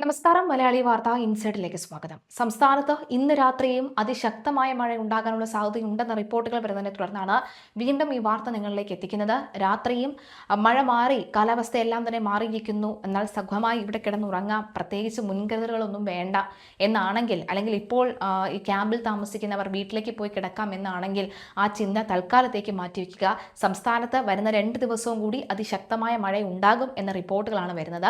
നമസ്കാരം. മലയാളി വാർത്ത ഇൻസൈഡിലേക്ക് സ്വാഗതം. സംസ്ഥാനത്ത് ഇന്ന് രാത്രിയും അതിശക്തമായ മഴ ഉണ്ടാകാനുള്ള സാധ്യതയുണ്ടെന്ന റിപ്പോർട്ടുകൾ വരുന്നതിനെ തുടർന്നാണ് വീണ്ടും ഈ വാർത്ത നിങ്ങളിലേക്ക് എത്തിക്കുന്നത്. രാത്രിയും മഴ മാറി, കാലാവസ്ഥയെല്ലാം തന്നെ മാറിയിരിക്കുന്നു, എന്നാൽ സുഖമായി ഇവിടെ കിടന്നുറങ്ങാം, പ്രത്യേകിച്ച് മുൻകരുതലുകളൊന്നും വേണ്ട എന്നാണെങ്കിൽ, അല്ലെങ്കിൽ ഇപ്പോൾ ഈ ക്യാമ്പിൽ താമസിക്കുന്നവർ വീട്ടിലേക്ക് പോയി കിടക്കാം എന്നാണെങ്കിൽ ആ ചിന്ത തൽക്കാലത്തേക്ക് മാറ്റിവെക്കുക. സംസ്ഥാനത്ത് വരുന്ന 2 ദിവസവും കൂടി അതിശക്തമായ മഴ ഉണ്ടാകും എന്ന റിപ്പോർട്ടുകളാണ് വരുന്നത്.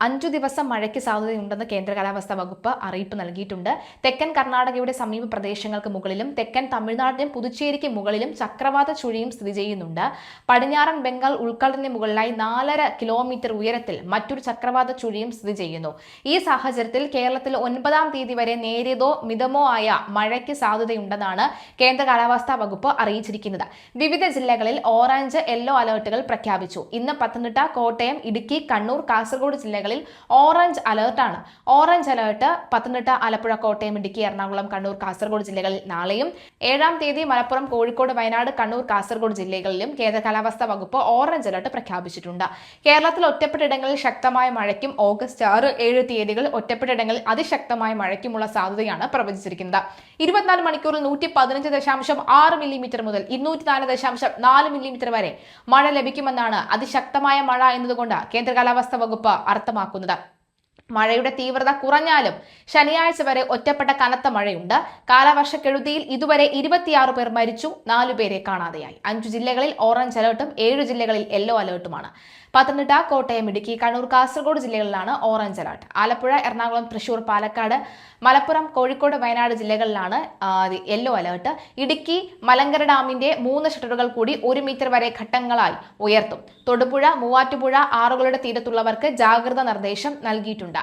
5 ദിവസം മഴയ്ക്ക് സാധ്യതയുണ്ടെന്ന് കേന്ദ്ര കാലാവസ്ഥാ വകുപ്പ് അറിയിപ്പ് നൽകിയിട്ടുണ്ട്. തെക്കൻ കർണാടകയുടെ സമീപ പ്രദേശങ്ങൾക്ക് മുകളിലും തെക്കൻ തമിഴ്നാടിനും പുതുച്ചേരിക്ക് മുകളിലും ചക്രവാത ചുഴിയും സ്ഥിതി ചെയ്യുന്നുണ്ട്. പടിഞ്ഞാറൻ ബംഗാൾ ഉൾക്കടലിന് മുകളിലായി 4.5 കിലോമീറ്റർ ഉയരത്തിൽ മറ്റൊരു ചക്രവാത ചുഴിയും സ്ഥിതി ചെയ്യുന്നു. ഈ സാഹചര്യത്തിൽ കേരളത്തിൽ 9-ാം തീയതി വരെ നേരിയതോ മിതമോ ആയ മഴയ്ക്ക് സാധ്യതയുണ്ടെന്നാണ് കേന്ദ്ര കാലാവസ്ഥാ വകുപ്പ് അറിയിച്ചിരിക്കുന്നത്. വിവിധ ജില്ലകളിൽ ഓറഞ്ച്, യെല്ലോ അലർട്ടുകൾ പ്രഖ്യാപിച്ചു. ഇന്ന് പത്തനംതിട്ട, കോട്ടയം, ഇടുക്കി, കണ്ണൂർ, കാസർഗോഡ് ജില്ലകളിൽ ഓറഞ്ച് അലർട്ടാണ്. ഓറഞ്ച് അലർട്ട് പത്തനംതിട്ട, ആലപ്പുഴ, കോട്ടയം, ഇടുക്കി, എറണാകുളം, കണ്ണൂർ, കാസർഗോഡ് ജില്ലകളിൽ നാളെയും 7-ാം തീയതി മലപ്പുറം, കോഴിക്കോട്, വയനാട്, കണ്ണൂർ, കാസർഗോഡ് ജില്ലകളിലും കേന്ദ്ര കാലാവസ്ഥാ വകുപ്പ് ഓറഞ്ച് അലർട്ട് പ്രഖ്യാപിച്ചിട്ടുണ്ട്. കേരളത്തിൽ ഒറ്റപ്പെട്ടയിടങ്ങളിൽ ശക്തമായ മഴയ്ക്കും ഓഗസ്റ്റ് 6, 7 തീയതികളിൽ ഒറ്റപ്പെട്ടയിടങ്ങളിൽ അതിശക്തമായ മഴയ്ക്കുമുള്ള സാധ്യതയാണ് പ്രവചിച്ചിരിക്കുന്നത്. 24 മണിക്കൂറിൽ 115.6 മില്ലിമീറ്റർ മുതൽ 204.4 മില്ലിമീറ്റർ വരെ മഴ ലഭിക്കുമെന്നാണ് അതിശക്തമായ മഴ എന്നതുകൊണ്ട് കേന്ദ്ര കാലാവസ്ഥാ വകുപ്പ് അർത്ഥമാക്കുന്നത്. മഴയുടെ തീവ്രത കുറഞ്ഞാലും ശനിയാഴ്ച വരെ ഒറ്റപ്പെട്ട കനത്ത മഴയുണ്ട്. കാലവർഷക്കെടുതിയിൽ ഇതുവരെ 26 പേർ മരിച്ചു, 4 പേരെ കാണാതെയായി. 5 ജില്ലകളിൽ ഓറഞ്ച് അലർട്ടും 7 ജില്ലകളിൽ യെല്ലോ അലർട്ടുമാണ്. പത്തനംതിട്ട, കോട്ടയം, ഇടുക്കി, കണ്ണൂർ, കാസർഗോഡ് ജില്ലകളിലാണ് ഓറഞ്ച് അലർട്ട്. ആലപ്പുഴ, എറണാകുളം, തൃശൂർ, പാലക്കാട്, മലപ്പുറം, കോഴിക്കോട്, വയനാട് ജില്ലകളിലാണ് യെല്ലോ അലർട്ട്. ഇടുക്കി മലങ്കര ഡാമിന്റെ 3 ഷട്ടറുകൾ കൂടി 1 മീറ്റർ വരെ ഘട്ടങ്ങളായി ഉയർത്തും. തൊടുപുഴ, മൂവാറ്റുപുഴ ആറുകളുടെ തീരത്തുള്ളവർക്ക് ജാഗ്രതാ നിർദ്ദേശം നൽകിയിട്ടുണ്ട്.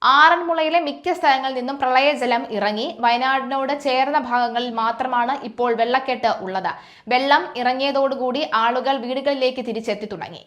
ആറന്മുളയിലെ മിക്ക സ്ഥലങ്ങളിൽ നിന്നും പ്രളയജലം ഇറങ്ങി. വയനാടിനോട് ചേർന്ന ഭാഗങ്ങളിൽ മാത്രമാണ് ഇപ്പോൾ വെള്ളക്കെട്ട് ഉള്ളത്. വെള്ളം ഇറങ്ങിയതോടുകൂടി ആളുകൾ വീടുകളിലേക്ക് തിരിച്ചെത്തി തുടങ്ങി.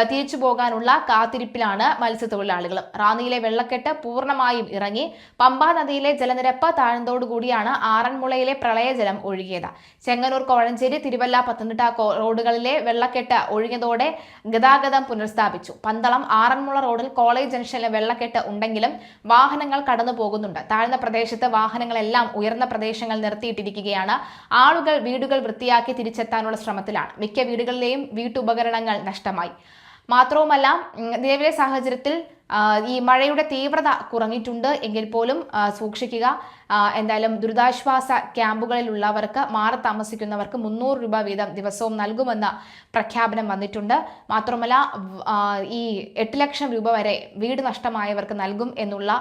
തിരിച്ചു പോകാനുള്ള കാത്തിരിപ്പിലാണ് മത്സ്യത്തൊഴിലാളികളും. റാന്നിയിലെ വെള്ളക്കെട്ട് പൂർണ്ണമായും ഇറങ്ങി. പമ്പാ നദിയിലെ ജലനിരപ്പ് താഴ്ന്നതോടുകൂടിയാണ് ആറന്മുളയിലെ പ്രളയജലം ഒഴുകിയത്. ചെങ്ങന്നൂർ, കോഴഞ്ചേരി, തിരുവല്ല, പത്തനംതിട്ട റോഡുകളിലെ വെള്ളക്കെട്ട് ഒഴുകിയതോടെ ഗതാഗതം പുനഃസ്ഥാപിച്ചു. പന്തളം ആറന്മുള റോഡിൽ കോളേജ് ജംഗ്ഷനിലെ വെള്ളക്കെട്ട് ഉണ്ടെങ്കിലും വാഹനങ്ങൾ കടന്നു പോകുന്നുണ്ട്. താഴ്ന്ന പ്രദേശത്ത് വാഹനങ്ങളെല്ലാം ഉയർന്ന പ്രദേശങ്ങൾ നിർത്തിയിട്ടിരിക്കുകയാണ്. ആളുകൾ വീടുകൾ വൃത്തിയാക്കി തിരിച്ചെത്താനുള്ള ശ്രമത്തിലാണ്. മിക്ക വീടുകളിലെയും വീട്ടുപകരണങ്ങൾ നഷ്ടമായി. മാത്രവുമല്ല, നിലവിലെ സാഹചര്യത്തിൽ ഈ മഴയുടെ തീവ്രത കുറഞ്ഞിട്ടുണ്ട് എങ്കിൽ പോലും സൂക്ഷിക്കുക. എന്തായാലും ദുരിതാശ്വാസ ക്യാമ്പുകളിലുള്ളവർക്ക്, മാറി താമസിക്കുന്നവർക്ക് 300 രൂപ വീതം ദിവസവും നൽകുമെന്ന പ്രഖ്യാപനം വന്നിട്ടുണ്ട്. മാത്രമല്ല, ഈ 8 ലക്ഷം രൂപ വരെ വീട് നഷ്ടമായവർക്ക് നൽകും എന്നുള്ള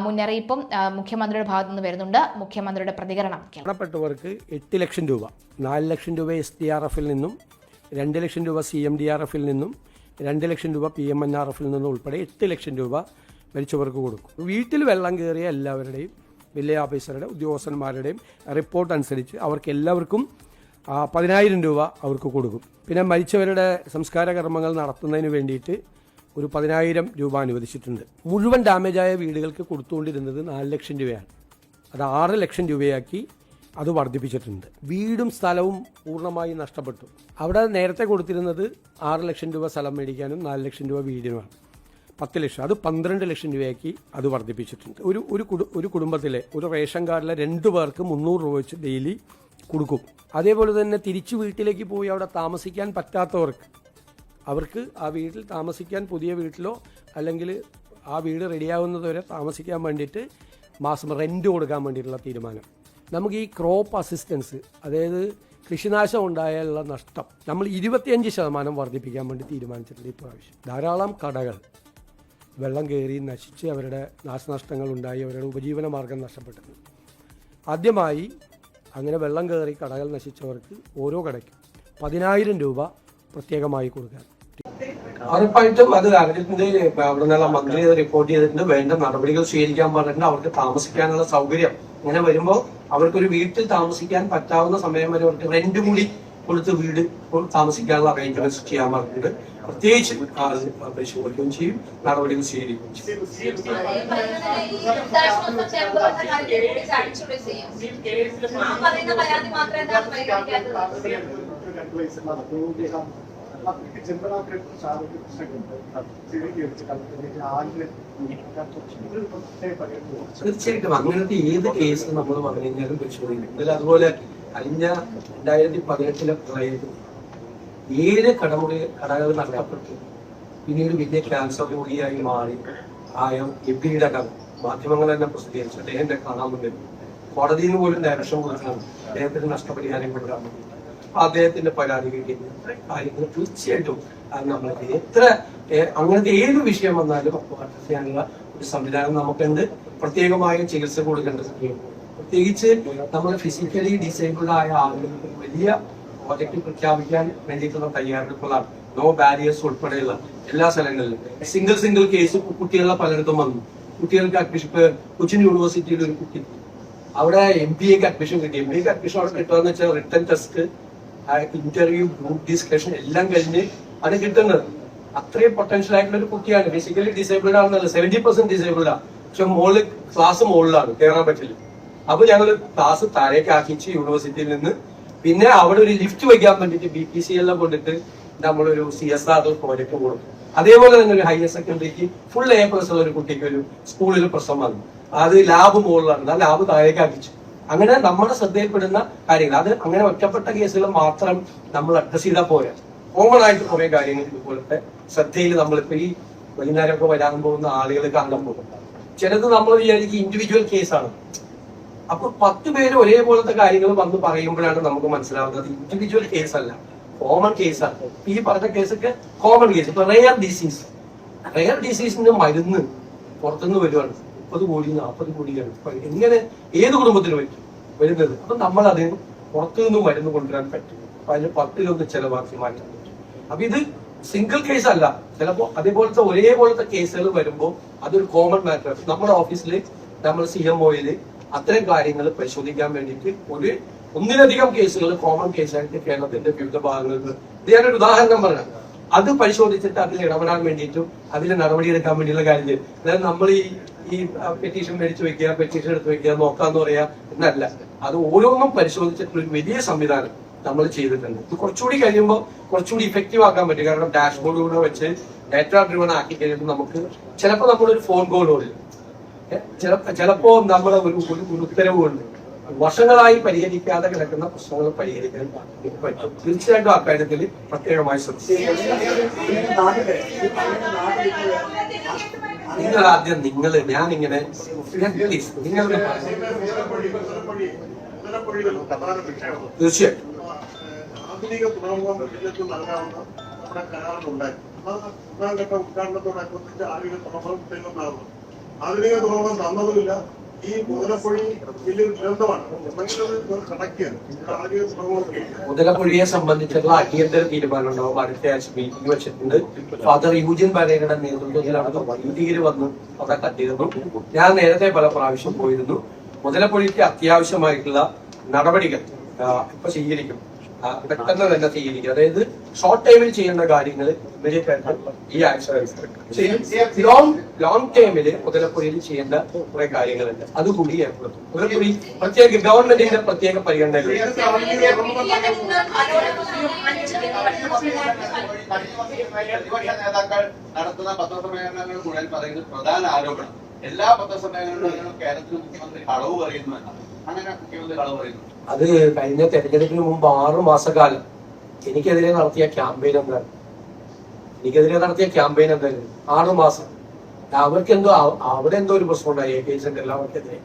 മുന്നറിയിപ്പും മുഖ്യമന്ത്രിയുടെ ഭാഗത്തു നിന്ന് വരുന്നുണ്ട്. മുഖ്യമന്ത്രിയുടെ പ്രതികരണം: മരണപ്പെട്ടവർക്ക് 8 ലക്ഷം രൂപ, 4 ലക്ഷം രൂപ SDRF-ൽ നിന്നും, 2 ലക്ഷം രൂപ CMDRF-ൽ നിന്നും, 2 ലക്ഷം രൂപ PMNRF-ൽ നിന്നും ഉൾപ്പെടെ 8 ലക്ഷം രൂപ മരിച്ചവർക്ക് കൊടുക്കും. വീട്ടിൽ വെള്ളം കയറിയ എല്ലാവരുടെയും, വില്ലേജ് ഓഫീസറുടെ, ഉദ്യോഗസ്ഥന്മാരുടെയും റിപ്പോർട്ട് അനുസരിച്ച് അവർക്ക് എല്ലാവർക്കും 10,000 രൂപ അവർക്ക് കൊടുക്കും. പിന്നെ മരിച്ചവരുടെ സംസ്കാര കർമ്മങ്ങൾ നടത്തുന്നതിന് വേണ്ടിയിട്ട് ഒരു 10,000 രൂപ അനുവദിച്ചിട്ടുണ്ട്. മുഴുവൻ ഡാമേജായ വീടുകൾക്ക് കൊടുത്തുകൊണ്ടിരുന്നത് 4 ലക്ഷം രൂപയാണ്. അത് 6 ലക്ഷം രൂപയാക്കി അത് വർദ്ധിപ്പിച്ചിട്ടുണ്ട്. വീടും സ്ഥലവും പൂർണ്ണമായി നഷ്ടപ്പെട്ടു. അവിടെ നേരത്തെ കൊടുത്തിരുന്നത് 6 ലക്ഷം രൂപ സ്ഥലം മേടിക്കാനും 4 ലക്ഷം രൂപ വീടിനുമാണ്. 10 ലക്ഷം, അത് 12 ലക്ഷം രൂപയാക്കി അത് വർദ്ധിപ്പിച്ചിട്ടുണ്ട്. ഒരു കുടുംബത്തിലെ ഒരു റേഷൻ കാർഡിലെ 2 പേർക്ക് 300 രൂപ വെച്ച് ഡെയിലി കൊടുക്കും. അതേപോലെ തന്നെ തിരിച്ചു വീട്ടിലേക്ക് പോയി അവിടെ താമസിക്കാൻ പറ്റാത്തവർക്ക്, അവർക്ക് ആ വീട്ടിൽ താമസിക്കാൻ, പുതിയ വീട്ടിലോ അല്ലെങ്കിൽ ആ വീട് റെഡിയാവുന്നതുവരെ താമസിക്കാൻ വേണ്ടിയിട്ട് മാസം റെൻറ്റ് കൊടുക്കാൻ വേണ്ടിയിട്ടുള്ള തീരുമാനം. നമുക്ക് ഈ ക്രോപ്പ് അസിസ്റ്റൻസ്, അതായത് കൃഷിനാശം ഉണ്ടായാലുള്ള നഷ്ടം നമ്മൾ 25% വർദ്ധിപ്പിക്കാൻ വേണ്ടി തീരുമാനിച്ചിട്ടുണ്ട്. ഇപ്രാവശ്യം ധാരാളം കടകൾ വെള്ളം കയറി നശിച്ച് അവരുടെ നാശനഷ്ടങ്ങൾ ഉണ്ടായി, അവരുടെ ഉപജീവന മാർഗം നഷ്ടപ്പെട്ടിട്ടുണ്ട്. ആദ്യമായി അങ്ങനെ വെള്ളം കയറി കടകൾ നശിച്ചവർക്ക് ഓരോ കടയ്ക്കും 10,000 രൂപ പ്രത്യേകമായി കൊടുക്കാൻ. ഉറപ്പായിട്ടും അത് അവരുടെ അവിടെ നിന്നുള്ള മന്ത്രി റിപ്പോർട്ട് ചെയ്തിട്ടുണ്ട്. വേണ്ട നടപടികൾ സ്വീകരിക്കാൻ പറഞ്ഞിട്ടുണ്ട്. അവർക്ക് താമസിക്കാനുള്ള സൗകര്യം അങ്ങനെ വരുമ്പോൾ അവർക്കൊരു വീട്ടിൽ താമസിക്കാൻ പറ്റാവുന്ന സമയം വരെ അവർക്ക് റെന്റ് കൂടി കൊടുത്ത് വീട് താമസിക്കാനുള്ള അറേഞ്ച്മെന്റ്സ് ചെയ്യാൻ പറഞ്ഞിട്ടുണ്ട്. പ്രത്യേകിച്ച് അപേക്ഷ കൊടുക്കുകയും ചെയ്യും, നടപടികൾ സ്വീകരിക്കുകയും ചെയ്യും. തീർച്ചയായിട്ടും അങ്ങനത്തെ ഏത് കേസ് നമ്മൾ പറഞ്ഞു കഴിഞ്ഞാലും പരിശോധിക്കും. ഇതിൽ അതുപോലെ കഴിഞ്ഞ 2018 പ്രളയത്തിൽ 7 കടകൾ നഷ്ടപ്പെട്ടു. പിന്നീട് വലിയ ക്യാൻസർ രോഗിയായി മാറി ആയ എബിയുടെ കഥ മാധ്യമങ്ങൾ തന്നെ പ്രസിദ്ധീകരിച്ചു. അദ്ദേഹത്തെ കാണാൻ വേണ്ടി കോടതിയിൽ നിന്ന് പോലും ഡയറക്ഷൻ കൊടുക്കണം അദ്ദേഹത്തിന് നഷ്ടപരിഹാരം കൊടുക്കാൻ വേണ്ടി. അപ്പൊ അദ്ദേഹത്തിന്റെ പരാതി കിട്ടിയ കാര്യങ്ങൾ തീർച്ചയായിട്ടും നമ്മൾ അങ്ങനത്തെ ഏത് വിഷയം വന്നാലും അഡ്രസ് ചെയ്യാനുള്ള ഒരു സംവിധാനം നമുക്കുണ്ട്. പ്രത്യേകമായ ചികിത്സ കൊടുക്കേണ്ടത് പ്രത്യേകിച്ച് നമ്മൾ ഫിസിക്കലി ഡിസേബിൾഡ് ആയ ആളുകൾക്ക് വലിയ പ്രോജക്റ്റ് പ്രഖ്യാപിക്കാൻ വേണ്ടിയിട്ടുള്ള തയ്യാറെടുപ്പുകളാണ്. നോ ബാരിയേഴ്സ് ഉൾപ്പെടെയുള്ള എല്ലാ സ്ഥലങ്ങളിലും സിംഗിൾ കേസ് കുട്ടികളെ പലയിടത്തും വന്നു. കുട്ടികൾക്ക് അഡ്മിഷൻ കൊച്ചിൻ യൂണിവേഴ്സിറ്റിയിൽ ഒരു കുട്ടി അവിടെ MBAക്ക് അഡ്മിഷൻ കിട്ടി. MBAക്ക് അഡ്മിഷൻ അവിടെ കിട്ടുകയെന്ന് വെച്ചാൽ written test, interview, group discussion എല്ലാം കഴിഞ്ഞ് അത് കിട്ടുന്നത്. അത്രയും പൊട്ടൻഷ്യൽ ആയിട്ടുള്ള ഒരു കുട്ടിയാണ്. ബേസിക്കലി ഡിസേബിൾഡ് ആണെന്നല്ല, 70% ഡിസേബിൾഡ് ആണ്. പക്ഷെ ക്ലാസ് മുകളിലാണ്, കയറാൻ പറ്റില്ല. അപ്പൊ ഞങ്ങൾ ക്ലാസ് താഴേക്ക് ആക്കിച്ച് യൂണിവേഴ്സിറ്റിയിൽ നിന്ന് പിന്നെ അവിടെ ഒരു ലിഫ്റ്റ് വയ്ക്കാൻ വേണ്ടിയിട്ട് BPC എല്ലാം കൊണ്ടിട്ട് നമ്മളൊരു CSR പ്രോജക്റ്റ് കൊടുക്കും. അതേപോലെ തന്നെ ഒരു ഹയർ സെക്കൻഡറിക്ക് ഫുൾ A+ ഉള്ള ഒരു കുട്ടിക്ക് ഒരു സ്കൂളിൽ പ്രശ്നം വന്നു. അത് ലാബ് മുകളിലാണ്, ആ ലാബ് താഴേക്ക് ആക്കിച്ചു. അങ്ങനെ നമ്മുടെ ശ്രദ്ധയിൽപ്പെടുന്ന കാര്യങ്ങൾ, അത് അങ്ങനെ ഒറ്റപ്പെട്ട കേസുകൾ മാത്രം നമ്മൾ അഡ്രസ് ചെയ്താൽ പോരാ. കോമൺ ആയിട്ട് കുറെ കാര്യങ്ങൾ ഇതുപോലത്തെ ശ്രദ്ധയിൽ നമ്മളിപ്പോ ഈ വൈകുന്നേരമൊക്കെ വരാൻ പോകുന്ന ആളുകൾ കാണുമ്പോൾ ചിലത് നമ്മൾ വിചാരിക്കും ഇൻഡിവിജ്വൽ കേസാണ്. അപ്പൊ 10 പേര് ഒരേപോലത്തെ കാര്യങ്ങൾ വന്ന് പറയുമ്പോഴാണ് നമുക്ക് മനസ്സിലാവുന്നത് ഇൻഡിവിജ്വൽ കേസ് അല്ല, കോമൺ കേസാണ്. ഈ പറഞ്ഞ കേസൊക്കെ കോമൺ കേസ്. ഇപ്പൊ റെയർ ഡിസീസിന്റെ മരുന്ന് പുറത്തുനിന്ന് വരുവാണ് 30 കോടി 40 കോടിയാണ്. എങ്ങനെ ഏത് കുടുംബത്തിന് പറ്റും വരുന്നത്? അപ്പൊ നമ്മൾ അതിന് പുറത്തുനിന്ന് മരുന്ന് കൊണ്ടുവരാൻ പറ്റും. അപ്പൊ അതിന് 10 ചെലവാക്കി മാറ്റാൻ പറ്റും. അപ്പൊ ഇത് സിംഗിൾ കേസ് അല്ല. ചിലപ്പോ അതേപോലത്തെ ഒരേപോലത്തെ കേസുകൾ വരുമ്പോൾ അതൊരു കോമൺ മാറ്റർ. നമ്മുടെ ഓഫീസിൽ നമ്മൾ CMOയിൽ അത്തരം കാര്യങ്ങൾ പരിശോധിക്കാൻ വേണ്ടിയിട്ട് ഒന്നിലധികം കേസുകൾ കോമൺ കേസായിട്ട് കേരളത്തിന്റെ വിവിധ ഭാഗങ്ങൾക്ക് ഇത് ഞാനൊരു ഉദാഹരണം പറഞ്ഞു. അത് പരിശോധിച്ചിട്ട് അതിൽ ഇടപെടാൻ വേണ്ടിയിട്ടും അതിൽ നടപടിയെടുക്കാൻ വേണ്ടിയുള്ള കാര്യത്തിൽ, അതായത് നമ്മൾ ഈ പെറ്റീഷൻ മേടിച്ചു വെക്കുക, പെറ്റീഷൻ എടുത്ത് വെക്കുക, നോക്കാന്ന് പറയാ എന്നല്ല. അത് ഓരോന്നും പരിശോധിച്ചിട്ടുള്ള ഒരു വലിയ സംവിധാനം നമ്മൾ ചെയ്തിട്ടുണ്ട്. ഇത് കുറച്ചുകൂടി കഴിയുമ്പോൾ കുറച്ചുകൂടി ഇഫക്റ്റീവ് ആക്കാൻ പറ്റും. കാരണം ഡാഷ്ബോർഡ് കൂടെ വെച്ച് ഡാറ്റ ഡ്രിവൺ ആക്കി കഴിയുമ്പോൾ നമുക്ക് ചിലപ്പോൾ നമ്മളൊരു ഫോൺ കോളോട് ചിലപ്പോ നമ്മുടെ ഒരു ഉത്തരവ് കൊണ്ട് വർഷങ്ങളായി പരിഹരിക്കാതെ കിടക്കുന്ന പ്രശ്നങ്ങൾ പരിഹരിക്കാൻ പറ്റും. തീർച്ചയായിട്ടും അക്കാര്യത്തിൽ പ്രത്യേകമായി ശ്രദ്ധിക്കും. ഞാനിങ്ങനെ തീർച്ചയായിട്ടും ആധുനിക തുറമുഖം നൽകാവുന്ന നമ്മുടെ കരാറിലുണ്ടായി. ഉദ്ഘാടനത്തോടനുബന്ധിച്ച് ആധുനിക തുറമുഖം തരുന്നതാകുന്നു. ആധുനിക തുറമുഖം തന്നതുമില്ല. ഈ മുതലപ്പൊഴി വലിയൊരു ദുരന്തമാണ്. മുതലപ്പൊഴിയെ സംബന്ധിച്ചുള്ള അടിയന്തര തീരുമാനം ഉണ്ടാവും. അടുത്ത ആഴ്ച മീറ്റിംഗ് വെച്ചിട്ടുണ്ട്. ഫാദർ യൂജിൻ പരേരയുടെ നേതൃത്വത്തിലാണ് വൈദികര് വന്ന് അവിടെ കണ്ടിരുന്നു. ഞാൻ നേരത്തെ പല പ്രാവശ്യം പോയിരുന്നു. മുതലപ്പൊഴിക്ക് അത്യാവശ്യമായിട്ടുള്ള നടപടികൾ ഇപ്പൊ സ്വീകരിക്കും, പെട്ടെന്ന് തന്നെ സ്വീകരിക്കും. അതായത് ഷോർട്ട് ടൈമിൽ ചെയ്യേണ്ട കാര്യങ്ങൾ ഇമ്മീഡിയറ്റ് ആയിട്ട് ഈ ആഴ്ച ലോങ് ടൈമില് മുതലപ്പൊഴിയിൽ ചെയ്യേണ്ട കുറെ കാര്യങ്ങളുണ്ട്. അതുകൂടി ഏർപ്പെടുത്തും. മുതലപ്പൊഴി പ്രത്യേക ഗവൺമെന്റിന്റെ പ്രത്യേക പരിഗണനകൾ. നേതാക്കൾ നടത്തുന്ന പത്രസമ്മേളനങ്ങൾ മുഴുവൻ പറയുന്നത് പ്രധാന ആരോപണം എല്ലാ പത്രസമ്മേളനങ്ങളിലും കേരളത്തിൽ മുഖ്യമന്ത്രി കളവ് പറയുന്നു എന്നാണ്. അങ്ങനെ മുഖ്യമന്ത്രി കളവ് പറയുന്നു. അത് കഴിഞ്ഞ തെരഞ്ഞെടുപ്പിന് മുമ്പ് 6 മാസക്കാലം എനിക്കെതിരെ നടത്തിയ ക്യാമ്പയിൻ എന്തായിരുന്നു? 6 മാസം അവർക്കെന്തോ അവിടെ എന്തോ ഒരു പ്രശ്നം ഉണ്ടായി ഏജന്റ് എല്ലാവർക്കെതിരെ.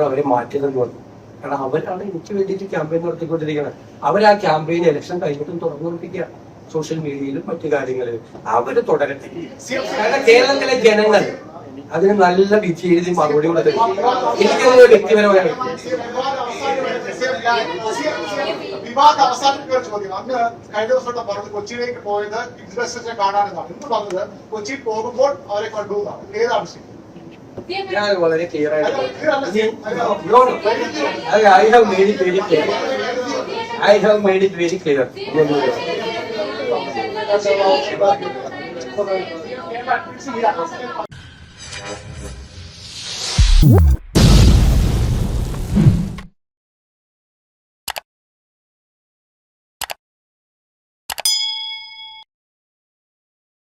അവരെ മാറ്റിയതെന്ന് പറഞ്ഞു. കാരണം അവരാണ് എനിക്ക് വേണ്ടിയിട്ട് ക്യാമ്പയിൻ നടത്തിക്കൊണ്ടിരിക്കുന്നത്. ആ ക്യാമ്പയിൻ ഇലക്ഷൻ കഴിഞ്ഞിട്ടും തുറന്നുകൊണ്ടിരിക്കുക. സോഷ്യൽ മീഡിയയിലും മറ്റു കാര്യങ്ങളിലും അവര് തുടരട്ടെ. കാരണം കേരളത്തിലെ ജനങ്ങൾ അതിന് നല്ല വിധി എഴുതി മറുപടി കൊടുത്തത് എനിക്കതിന് വ്യക്തിപരമായ വിവാദ അവസാനിപ്പിക്കുന്ന ഒരു ചോദ്യം. അങ്ങ് കഴിഞ്ഞ ദിവസം പറഞ്ഞത് കൊച്ചിയിലേക്ക് പോയത് ഇൻവെസ്റ്റേഴ്സിനെ കാണാനെന്നാണ്. ഇന്ന് പറഞ്ഞത് കൊച്ചിയിൽ പോകുമ്പോൾ അവരെ കണ്ടു എന്നാണ്. ഏതാണ് ശരി? ഞാൻ വളരെ ക്ലിയർ ആയിട്ട് I have made it very clear.